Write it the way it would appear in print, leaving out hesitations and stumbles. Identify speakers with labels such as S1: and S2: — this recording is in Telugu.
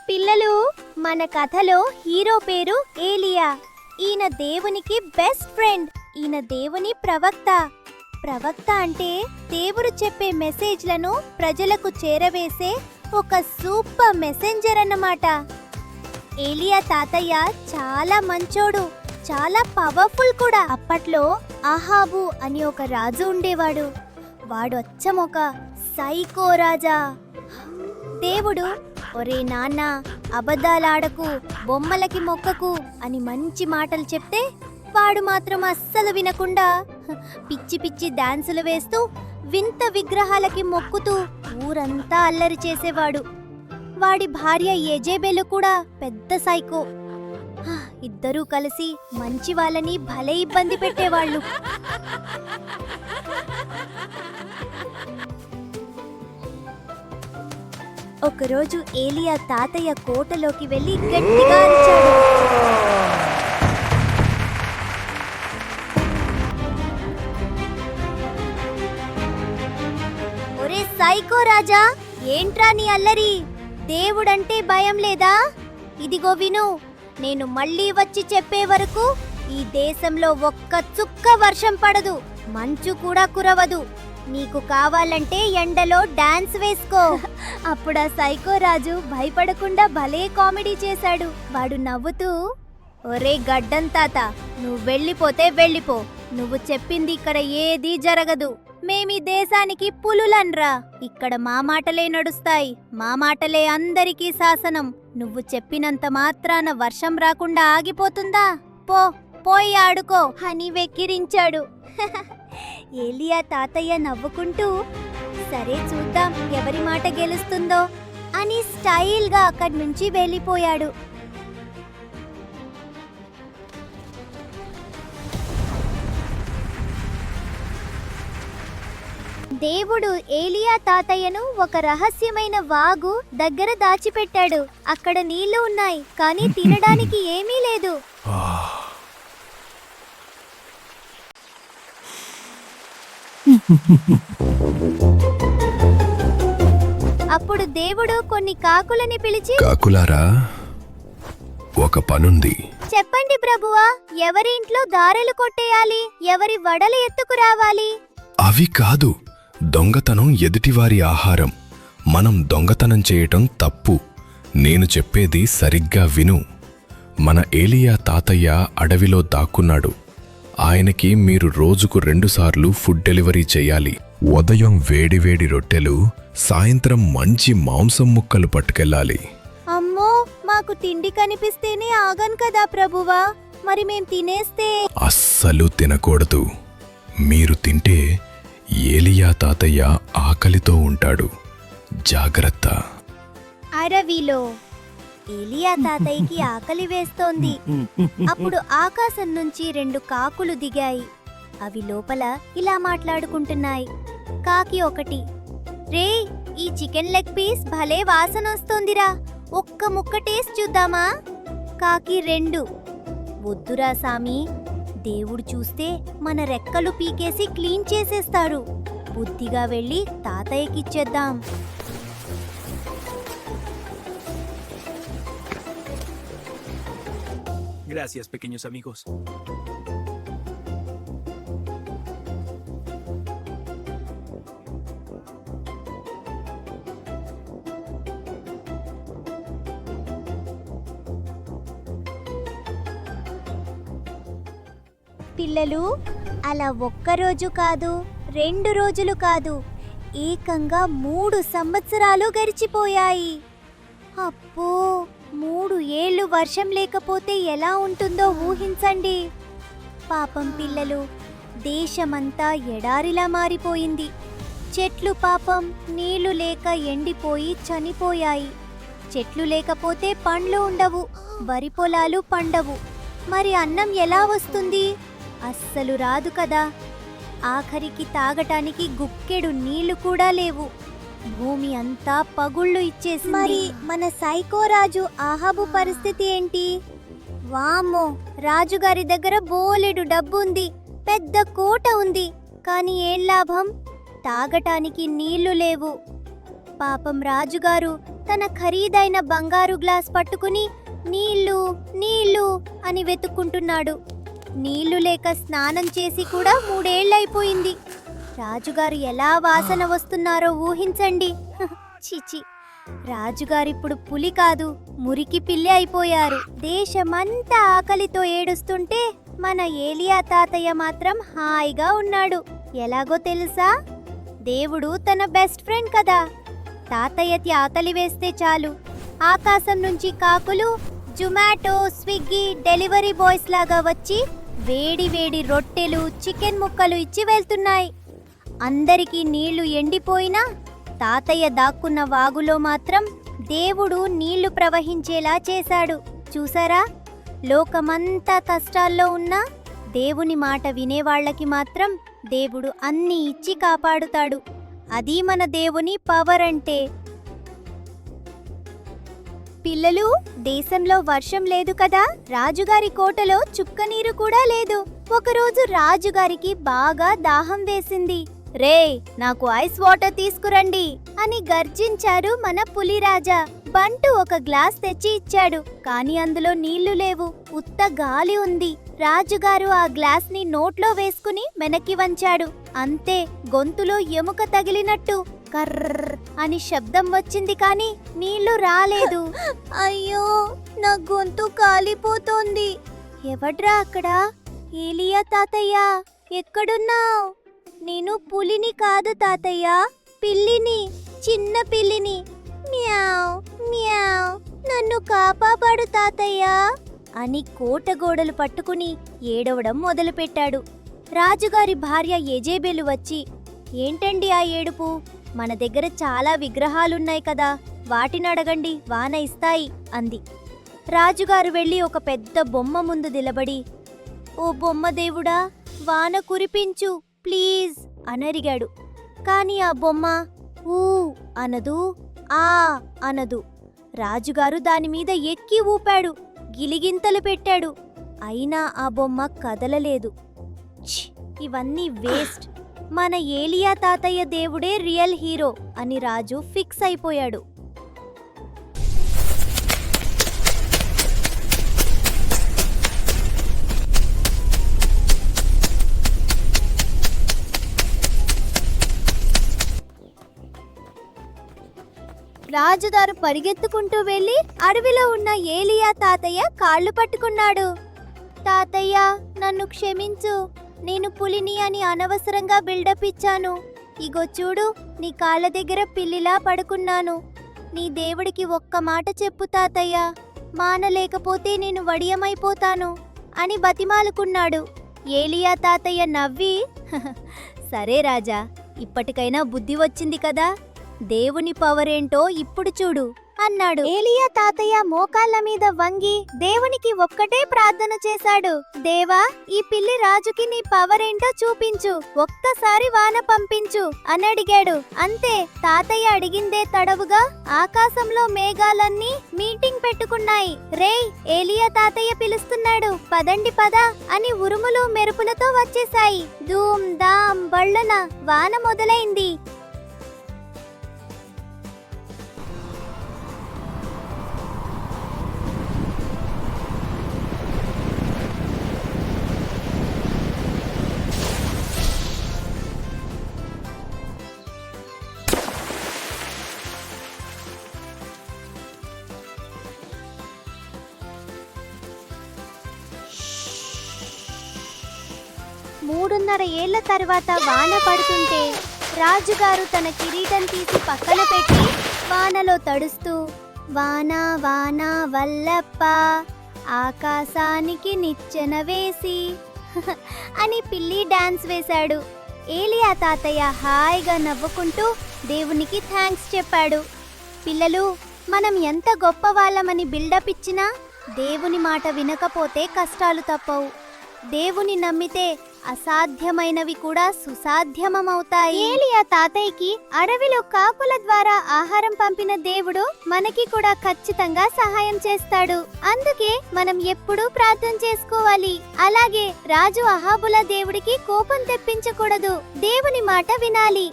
S1: పిల్లలు, మన కథలో హీరో పేరు ఏలియా. ఈయన దేవునికి బెస్ట్ ఫ్రెండ్. ఈయన దేవుని ప్రవక్త. ప్రవక్త అంటే దేవుడు చెప్పే మెసేజ్లను ప్రజలకు చేరవేసే ఒక సూపర్ మెసెంజర్ అన్నమాట. ఏలియా తాతయ్య చాలా మంచోడు, చాలా పవర్ఫుల్ కూడా. అప్పట్లో అహాబు అని ఒక రాజు ఉండేవాడు. వాడు అచ్చం ఒక సైకో రాజా. దేవుడు, ఒరే నాన్న, అబద్ధాలాడకు, బొమ్మలకి మొక్కకు అని మంచి మాటలు చెప్తే వాడు మాత్రం అస్సలు వినకుండా పిచ్చి పిచ్చి డాన్సులు వేస్తూ వింత విగ్రహాలకి మొక్కుతూ ఊరంతా అల్లరి చేసేవాడు. వాడి భార్య యెజెబెలు కూడా పెద్ద సైకో. ఇద్దరూ కలిసి మంచి వాళ్ళని భలే ఇబ్బంది పెట్టేవాళ్ళు. ఒకరోజు ఏలియా తాతయ్య కోటలోకి వెళ్లి గట్టిగా అరిచాడు. ఒరే సైకో రాజా, ఏంట్రా నీ అల్లరి? దేవుడంటే భయం లేదా? ఇదిగో విను, నేను మళ్ళీ వచ్చి చెప్పే వరకు ఈ దేశంలో ఒక్క చుక్క వర్షం పడదు, మంచు కూడా కురవదు. నీకు కావాలంటే ఎండలో డాన్స్ వేసుకో. అప్పుడు ఆ సైకో రాజు భయపడకుండా భలే కామెడీ చేశాడు. వాడు నవ్వుతూ, ఒరే గడ్డం తాత, నువ్వు వెళ్ళిపోతే వెళ్ళిపో. నువ్వు చెప్పింది ఇక్కడ ఏదీ జరగదు. మేమీ దేశానికి పులులన్రా. ఇక్కడ మా మాటలే నడుస్తాయి. మా మాటలే అందరికీ శాసనం. నువ్వు చెప్పినంత మాత్రాన వర్షం రాకుండా ఆగిపోతుందా? పోయి ఆడుకో అని వెక్కిరించాడు. ఏలియా తాతయ్య నవ్వుకుంటూ, సరే చూద్దాం ఎవరి మాట గెలుస్తుందో అని స్టైల్గా అక్కడి నుంచి వెళ్ళిపోయాడు. దేవుడు ఏలియా తాతయ్యను ఒక రహస్యమైన వాగు దగ్గర దాచిపెట్టాడు. అక్కడ నీళ్లు ఉన్నాయి, కానీ తినడానికి ఏమీ లేదు. అప్పుడు దేవుడు కొన్ని కాకులని పిలిచి,
S2: కాకులారా, ఒక పనుంది.
S1: చెప్పండి ప్రభువా, ఎవరి ఇంట్లో గారెలు కొట్టేయాలి, ఎవరి వడలు ఎత్తుకురావాలి?
S2: అవి కాదు, దొంగతనం ఎదుటివారి ఆహారం. మనం దొంగతనం చేయటం తప్పు. నేను చెప్పేది సరిగ్గా విను. మన ఏలియా తాతయ్య అడవిలో దాక్కున్నాడు. ఆయనకి మీరు రోజుకు 2 సార్లు ఫుడ్ డెలివరీ చెయ్యాలి. ఉదయం వేడివేడి రొట్టెలు, సాయంత్రం మంచి మాంసం ముక్కలు పట్టుకెళ్ళాలి.
S1: అమ్మో, మాకు తిండి కనిపిస్తేనే ఆగను కదా ప్రభువా, మరి మేం తినేస్తే?
S2: అస్సలు తినకూడదు. మీరు తింటే ఏలియా తాతయ్య ఆకలితో ఉంటాడు. జాగ్రత్త.
S1: అడవిలో ఏలియా తాతయ్యకి ఆకలి వేస్తోంది. అప్పుడు ఆకాశం నుంచి 2 కాకులు దిగాయి. అవి లోపల ఇలా మాట్లాడుకుంటున్నాయి. కాకి ఒకటి, రే, ఈ చికెన్ లెగ్ పీస్ భలే వాసన వస్తోందిరా, ఒక్క ముక్క టేస్ట్ చూద్దామా? కాకి 2, వద్దురా సామి, దేవుడు చూస్తే మన రెక్కలు పీకేసి క్లీన్ చేసేస్తాడు. బుద్ధిగా వెళ్ళి తాతయ్యకిచ్చేద్దాం.
S3: Gracias, pequeños amigos.
S1: పిల్లలు, అలా ఒక్కరోజు కాదు, 2 రోజులు కాదు, ఏకంగా 3 సంవత్సరాలు గడిచిపోయాయి. అప్పో, 3 ఏళ్ళు వర్షం లేకపోతే ఎలా ఉంటుందో ఊహించండి. పాపం పిల్లలు, దేశమంతా ఎడారిలా మారిపోయింది. చెట్లు పాపం నీళ్లు లేక ఎండిపోయి చనిపోయాయి. చెట్లు లేకపోతే పండ్లు ఉండవు, వరి పొలాలు పండవు. మరి అన్నం ఎలా వస్తుంది? అస్సలు రాదు కదా. ఆఖరికి తాగటానికి గుక్కెడు నీళ్లు కూడా లేవు. భూమి అంతా పగుళ్ళు ఇచ్చేసింది. మరి మన సైకో రాజు అహాబు పరిస్థితి ఏంటి? వామ్మో, రాజుగారి దగ్గర బోలెడు డబ్బుంది, పెద్ద కోట ఉంది, కానీ ఏం లాభం? తాగటానికి నీళ్లు లేవు. పాపం రాజుగారు తన ఖరీదైన బంగారు గ్లాస్ పట్టుకుని నీళ్ళు నీళ్ళు అని వెతుక్కుంటున్నాడు. నీళ్లు లేక స్నానం చేసి కూడా 3 ఏళ్లైపోయింది. రాజుగారు ఎలా వాసన వస్తున్నారో ఊహించండి. చిచి, రాజుగారిప్పుడు పులి కాదు, మురికి పిల్లి అయిపోయారు. దేశమంతా ఆకలితో ఏడుస్తుంటే మన ఏలియా తాతయ్య మాత్రం హాయిగా ఉన్నాడు. ఎలాగో తెలుసా? దేవుడు తన బెస్ట్ ఫ్రెండ్ కదా. తాతయ్యకి ఆకలి వేస్తే చాలు, ఆకాశం నుంచి కాకులు జొమాటో, స్విగ్గీ డెలివరీ బాయ్స్ లాగా వచ్చి వేడి వేడి రొట్టెలు, చికెన్ ముక్కలు ఇచ్చి వెళ్తున్నాయి. అందరికీ నీళ్లు ఎండిపోయినా తాతయ్య దాక్కున్న వాగులో మాత్రం దేవుడు నీళ్లు ప్రవహించేలా చేశాడు. చూసారా? లోకమంతా కష్టాల్లో ఉన్నా దేవుని మాట వినేవాళ్లకి మాత్రం దేవుడు అన్నీ ఇచ్చి కాపాడుతాడు. అది మన దేవుని పవర్ అంటే. పిల్లలు, దేశంలో వర్షం లేదు కదా, రాజుగారి కోటలో చుక్క నీరు కూడా లేదు. ఒకరోజు రాజుగారికి బాగా దాహం వేసింది. రే, నాకు ఐస్ వాటర్ తీసుకురండి అని గర్జించారు మన పులిరాజా. బంటు ఒక గ్లాస్ తెచ్చి ఇచ్చాడు, కాని అందులో నీళ్లు లేవు, ఉత్త గాలి ఉంది. రాజుగారు ఆ గ్లాస్ ని నోట్లో వేసుకుని వెనక్కి వంచాడు. అంతే, గొంతులో ఎముక తగిలినట్టు కర్ర్ అని శబ్దం వచ్చింది, కాని నీళ్లు రాలేదు. అయ్యో, నా గొంతు కాలిపోతోంది. ఎవడ్రా అక్కడ? ఏలియా తాతయ్య, ఎక్కడున్నావ్? నేను పులిని కాదు తాతయ్య, పిల్లిని, చిన్న పిల్లిని. మ్యావ్ మ్యావ్, నన్ను కాపాడు తాతయ్య అని కోటగోడలు పట్టుకుని ఏడవడం మొదలుపెట్టాడు. రాజుగారి భార్య యెజెబెలు వచ్చి, ఏంటండి ఆ ఏడుపు? మన దగ్గర చాలా విగ్రహాలున్నాయి కదా, వాటిని అడగండి, వాన ఇస్తాయి అంది. రాజుగారు వెళ్ళి ఒక పెద్ద బొమ్మ ముందు నిలబడి, ఓ బొమ్మ దేవుడా, వాన కురిపించు ప్లీజ్ అనరిగాడు. కాని ఆ బొమ్మ ఊ అనదు, ఆ అనదు. రాజుగారు దానిమీద ఎక్కి ఊపాడు, గిలిగింతలు పెట్టాడు. అయినా ఆ బొమ్మ కదలలేదు. ఛ్! ఇవన్నీ వేస్ట్. మన ఏలియా తాతయ్య దేవుడే రియల్ హీరో అని రాజు ఫిక్స్ అయిపోయాడు. రాజుగారు పరిగెత్తుకుంటూ వెళ్లి అడవిలో ఉన్న ఏలియా తాతయ్య కాళ్ళు పట్టుకున్నాడు. తాతయ్య, నన్ను క్షమించు, నేను పులిని అని అనవసరంగా బిల్డప్ ఇచ్చాను. ఇగో చూడు, నీ కాళ్ళ దగ్గర పిల్లిలా పడుకున్నాను. నీ దేవుడికి ఒక్క మాట చెప్పు తాతయ్య, మానలేకపోతే నేను వడియమైపోతాను అని బతిమాలుకున్నాడు. ఏలియా తాతయ్య నవ్వి, సరే రాజా, ఇప్పటికైనా బుద్ధి వచ్చింది కదా, దేవుని పవరేంటో ఇప్పుడు చూడు అన్నాడు. ఏలియా తాతయ్య మోకాళ్ళ మీద వంగి దేవునికి ఒక్కటే ప్రార్థన చేశాడు. దేవా, ఈ పిల్లి రాజుకి నీ పవరేంటో చూపించు, ఒక్కసారి వాన పంపించు అని అడిగాడు. అంతే, తాతయ్య అడిగిందే తడవుగా ఆకాశంలో మేఘాలన్నీ మీటింగ్ పెట్టుకున్నాయి. రేయ్, ఏలియా తాతయ్య పిలుస్తున్నాడు, పదండి పద అని ఉరుములు మెరుపులతో వచ్చేశాయి. ధూమ్ ధామ్ బళ్ళున వాన మొదలైంది. మూడున్నర ఏళ్ల తర్వాత వాన పడుతుంటే రాజుగారు తన కిరీటం తీసి పక్కన పెట్టి వానలో తడుస్తూ, వానా వానా వల్లప్ప ఆకాశానికి నిచ్చెన వేసి అని పిల్లి డాన్స్ వేశాడు. ఏలియా తాతయ్య హాయిగా నవ్వుకుంటూ దేవునికి థ్యాంక్స్ చెప్పాడు. పిల్లలు, మనం ఎంత గొప్ప వాళ్ళమని బిల్డప్ ఇచ్చినా దేవుని మాట వినకపోతే కష్టాలు తప్పవు. దేవుని నమ్మితే అసాధ్యమైనవి కూడా సుసాధ్యమవుతాయి. ఏలియా తాతయ్యకి అడవిలో కాకుల ద్వారా ఆహారం పంపిన దేవుడు మనకి కూడా ఖచ్చితంగా సహాయం చేస్తాడు. అందుకే మనం ఎప్పుడూ ప్రార్థన చేసుకోవాలి. అలాగే రాజు అహాబుల దేవుడికి కోపం తెప్పించకూడదు, దేవుని మాట వినాలి.